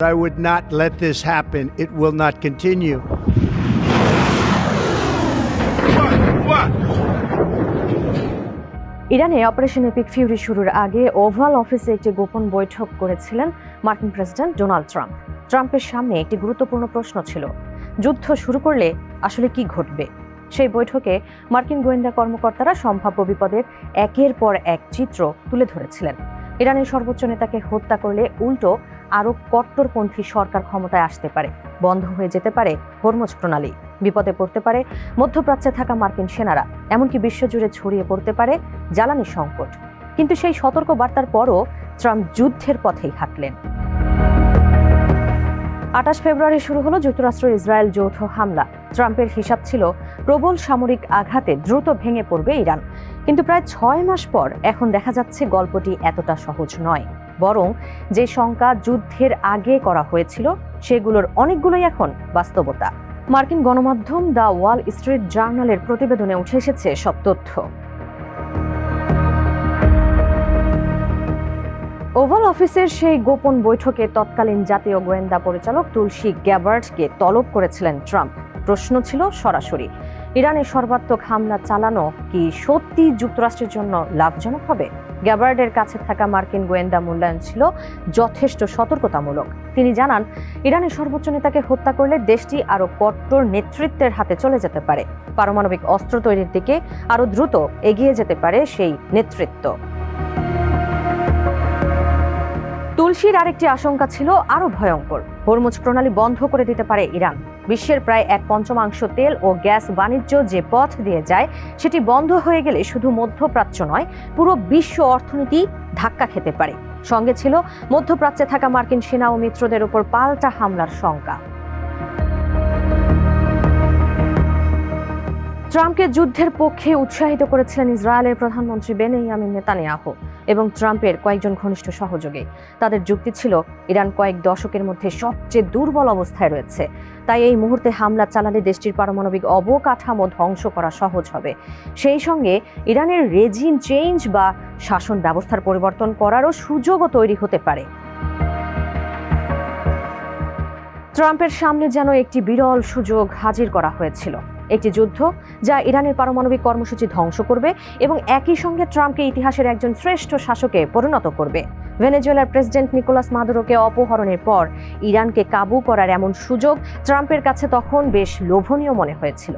I would not let this happen. It will not continue. ইরানে operation epic Fury শুরুর আগে oval অফিসে একটি গোপন বৈঠক করেছিলেন মার্কিন প্রেসিডেন্ট ডোনাল্ড ট্রাম্প। ট্রাম্পের সামনে একটি গুরুত্বপূর্ণ প্রশ্ন ছিল, যুদ্ধ শুরু করলে আসলে কি ঘটবে? সেই বৈঠকে মার্কিন গোয়েন্দা কর্মকর্তারা সম্ভাব্য বিপদের একের পর এক চিত্র তুলে ধরেছিলেন। ইরানের সর্বোচ্চ নেতাকে হত্যা করলে উল্টো আরও কট্টরপন্থী সরকার ক্ষমতায় আসতে পারে, বন্ধ হয়ে যেতে পারে হরমুজ প্রণালী, বিপদে পড়তে পারে মধ্যপ্রাচ্যে থাকা মার্কিন সেনারা, এমনকি বিশ্বজুড়ে ছড়িয়ে পড়তে পারে জ্বালানি সংকট। কিন্তু সেই সতর্ক বার্তার পরও ট্রাম্প যুদ্ধের পথেই হাঁটলেন। 28 ফেব্রুয়ারি শুরু হলো যুক্তরাষ্ট্র ইসরায়েল যৌথ হামলা। ট্রাম্পের হিসাব ছিল প্রবল সামরিক আঘাতে দ্রুত ভেঙে পড়বে ইরান। কিন্তু প্রায় 6 মাস পর এখন দেখা যাচ্ছে গল্পটি এতটা সহজ নয়, বরং যে শঙ্কা যুদ্ধের আগে করা হয়েছিল সেগুলোর অনেকগুলোই এখন বাস্তবতা। মার্কিন গণমাধ্যম দ্য ওয়াল স্ট্রিট জার্নালের প্রতিবেদনে উঠে এসেছে সব তথ্য। ওভাল অফিসের সেই গোপন বৈঠকে তৎকালীন জাতীয় গোয়েন্দা পরিচালক তুলসী গ্যাবার্ডকে তলব করেছিলেন ট্রাম্প। প্রশ্ন ছিল সরাসরি, ইরানের সর্বাত্মক হামলা চালানো কি সত্যি যুক্তরাষ্ট্রের জন্য লাভজনক হবে? গ্যাবার্ডের কাছে থাকা মার্কিন গোয়েন্দা মূল্যায়ন ছিল যথেষ্ট সতর্কতামূলক। তিনি জানান, ইরানের সর্বোচ্চ নেতাকে হত্যা করলে দেশটি আরও কট্টর নেতৃত্বের হাতে চলে যেতে পারে। পারমাণবিক অস্ত্র তৈরির দিকে আরও দ্রুত এগিয়ে যেতে পারে সেই নেতৃত্ব। তুলসীর আরেকটি আশঙ্কা ছিল আরো ভয়ঙ্কর, হরমুজ প্রণালী বন্ধ করে দিতে পারে ইরান। বিশ্বের প্রায় 1/5 তেল ও গ্যাস বাণিজ্য যে পথ দিয়ে যায়, সেটি বন্ধ হয়ে গেলে শুধু মধ্যপ্রাচ্য নয়, পুরো বিশ্ব অর্থনীতি ধাক্কা খেতে পারে। সঙ্গে ছিল মধ্যপ্রাচ্যে থাকা মার্কিন সেনা ও মিত্রদের উপর পাল্টা হামলার শঙ্কা। ট্রাম্পকে যুদ্ধের পক্ষে উৎসাহিত করেছিলেন ইসরায়েলের প্রধানমন্ত্রী বেনিয়ামিন নেতানিয়াহু এবং ট্রাম্পের কয়েকজন ঘনিষ্ঠ সহযোগী। তাদের যুক্তি ছিল, ইরান কয়েক দশকের মধ্যে সবচেয়ে দুর্বল অবস্থায় রয়েছে, তাই এই মুহূর্তে হামলা চালালে দেশটির পারমাণবিক অবকাঠামো ধ্বংস করা সহজ হবে। সেই সঙ্গে ইরানের রেজিম চেঞ্জ বা শাসন ব্যবস্থার পরিবর্তন করারও সুযোগও তৈরি হতে পারে। ট্রাম্পের সামনে যেন একটি বিরল সুযোগ হাজির করা হয়েছিল, একটি যুদ্ধ যা ইরানের পারমাণবিক কর্মসূচি ধ্বংস করবে এবং একই সঙ্গে ট্রাম্পকে ইতিহাসের একজন শ্রেষ্ঠ শাসকে পরিণত করবে। ভেনেজুয়েলার প্রেসিডেন্ট নিকোলাস মাদুরোকে অপহরণের পর ইরানকে কাবু করার এমন সুযোগ ট্রাম্পের কাছে তখন বেশ লোভনীয় মনে হয়েছিল।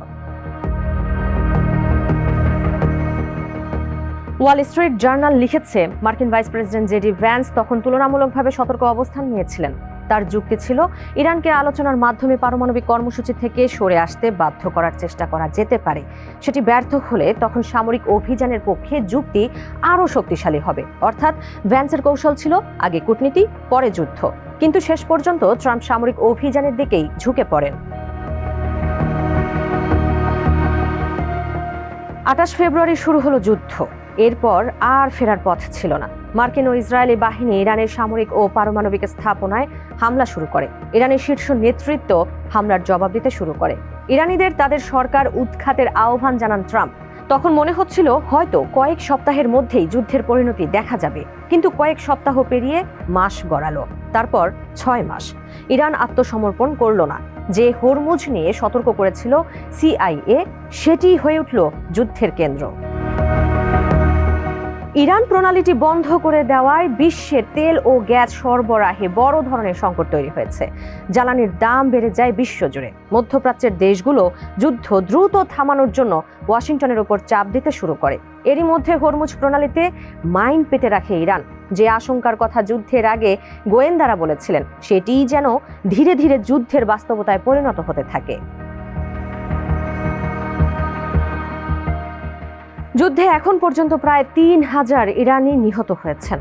ওয়াল স্ট্রিট জার্নাল লিখেছে, মার্কিন ভাইস প্রেসিডেন্ট জেডি ভ্যান্স তখন তুলনামূলকভাবে সতর্ক অবস্থান নিয়েছিলেন। তার যুক্তি ছিল, ইরানকে আলোচনার মাধ্যমে পারমাণবিক কর্মসূচি থেকে সরে আসতে বাধ্য করার চেষ্টা করা যেতে পারে। সেটি ব্যর্থ হলে তখন সামরিক অভিযানের পক্ষে যুক্তি আরও শক্তিশালী হবে। অর্থাৎ ভ্যান্সের কৌশল ছিল আগে কূটনীতি, পরে যুদ্ধ। কিন্তু শেষ পর্যন্ত ট্রাম্প সামরিক অভিযানের দিকেই ঝুঁকে পড়েন। 28 ফেব্রুয়ারি শুরু হলো যুদ্ধ। এরপর আর ফেরার পথ ছিল না। মার্কিন ও ইসরায়েলি বাহিনী ইরানের সামরিক ও পারমাণবিক স্থাপনায় হামলা শুরু করে। ইরানের শীর্ষ নেতৃত্ব হামলার জবাব দিতে শুরু করে। ইরানিদের তাদের সরকার উৎখাতের আহ্বান জানান ট্রাম্প। তখন মনে হচ্ছিল হয়তো কয়েক সপ্তাহের মধ্যেই যুদ্ধের পরিণতি দেখা যাবে, কিন্তু কয়েক সপ্তাহ পেরিয়ে মাস গড়ালো, তারপর 6 মাস। ইরান আত্মসমর্পণ করল না। যে হরমুজ নিয়ে সতর্ক করেছিল সিআইএ, সেটি হয়ে উঠল যুদ্ধের কেন্দ্র। ইরান প্রণালীটি বন্ধ করে দেওয়ায় বিশ্বের তেল ও গ্যাস সরবরাহে বড় ধরনের সংকট তৈরি হয়েছে। জ্বালানির দাম বেড়ে যায় বিশ্বজুড়ে। মধ্যপ্রাচ্যের দেশগুলো যুদ্ধ দ্রুত থামানোর জন্য ওয়াশিংটনের উপর চাপ দিতে শুরু করে। এরই মধ্যে হরমুজ প্রণালীতে মাইন পেতে রাখে ইরান। যে আশঙ্কার কথা যুদ্ধের আগে গোয়েন্দারা বলেছিলেন, সেটিই যেন ধীরে ধীরে যুদ্ধের বাস্তবতায় পরিণত হতে থাকে। যুদ্ধে এখন পর্যন্ত প্রায় 3000 ইরানি নিহত হয়েছেন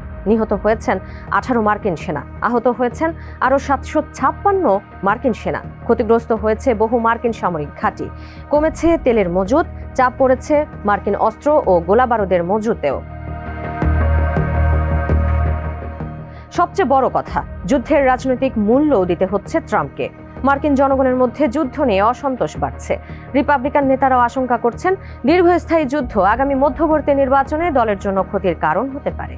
18 মার্কিন সেনা, আহত হয়েছেন আরও 756 মার্কিন সেনা। ক্ষতিগ্রস্ত হয়েছে বহু মার্কিন সামরিক ঘাঁটি। কমেছে তেলের মজুত, চাপ পড়েছে মার্কিন অস্ত্র ও গোলাবারুদের মজুতেও। সবচেয়ে বড় কথা, যুদ্ধের রাজনৈতিক মূল্য দিতে হচ্ছে ট্রাম্পকে। মার্কিন জনগণের মধ্যে যুদ্ধ নিয়ে অসন্তোষ বাড়ছে। রিপাবলিকান নেতারাও আশঙ্কা করছেন, দীর্ঘস্থায়ী যুদ্ধ আগামী মধ্যবর্তী নির্বাচনে দলের জন্য ক্ষতির কারণ হতে পারে।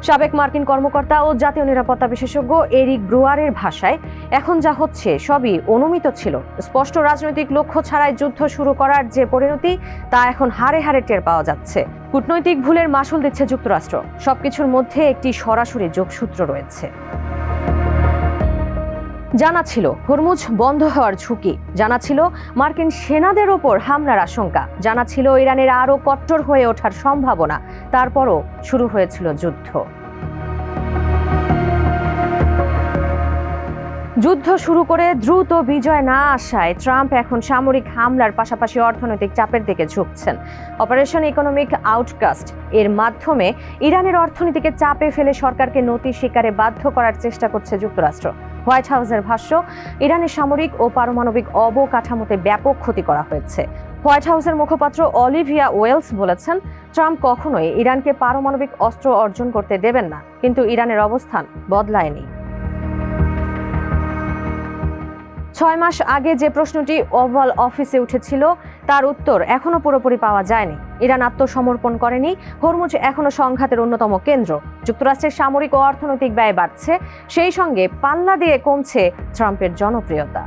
সাবেক মার্কিন কর্মকর্তা ও জাতীয় নিরাপত্তা বিশেষজ্ঞ এরিক ব্রুয়ারের ভাষায়, এখন যা হচ্ছে সবই অনুমিত ছিল। স্পষ্ট রাজনৈতিক লক্ষ্য ছাড়াই যুদ্ধ শুরু করার যে পরিণতি, তা এখন হাড়ে হাড়ে টের পাওয়া যাচ্ছে। কূটনৈতিক ভুলের মাসুল দিচ্ছে যুক্তরাষ্ট্র। সবকিছুর মধ্যে একটি সরাসরি যোগসূত্র রয়েছে। জানা ছিল হরমুজ বন্ধ হওয়ার ঝুঁকি, জানা ছিল মার্কিন সেনাদের ওপর হামলার আশঙ্কা, জানা ছিল ইরানের আরও কট্টর হয়ে ওঠার সম্ভাবনা। তারপরও শুরু হয়েছিল যুদ্ধ। যুদ্ধ শুরু করে দ্রুত বিজয় না আসায় ট্রাম্প এখন সামরিক হামলার পাশাপাশি অর্থনৈতিক চাপের দিকে ঝুঁকছেন। অপারেশন ইকোনমিক আউটকাস্ট এর মাধ্যমে ইরানের অর্থনীতিকে চাপে ফেলে সরকারকে নতি স্বীকারে বাধ্য করার চেষ্টা করছে যুক্তরাষ্ট্র। হোয়াইট হাউসের ভাষ্য, ইরানের সামরিক ও পারমাণবিক অবকাঠামোতে ব্যাপক ক্ষতি করা হয়েছে। হোয়াইট হাউসের মুখপাত্র অলিভিয়া ওয়েলস বলেছেন, ট্রাম্প কখনোই ইরানকে পারমাণবিক অস্ত্র অর্জন করতে দেবেন না, কিন্তু ইরানের অবস্থান বদলায়নি। 6 মাস আগে যে প্রশ্নটি ওভাল অফিসে উঠেছিল, তার উত্তর এখনো পুরোপুরি পাওয়া যায়নি। ইরান আত্মসমর্পণ করেনি, হরমুজ এখনো সংঘাতের অন্যতম কেন্দ্র। যুক্তরাষ্ট্রের সামরিক ও অর্থনৈতিক ব্যয় বাড়ছে, সেই সঙ্গে পাল্লা দিয়ে কমছে ট্রাম্পের জনপ্রিয়তা।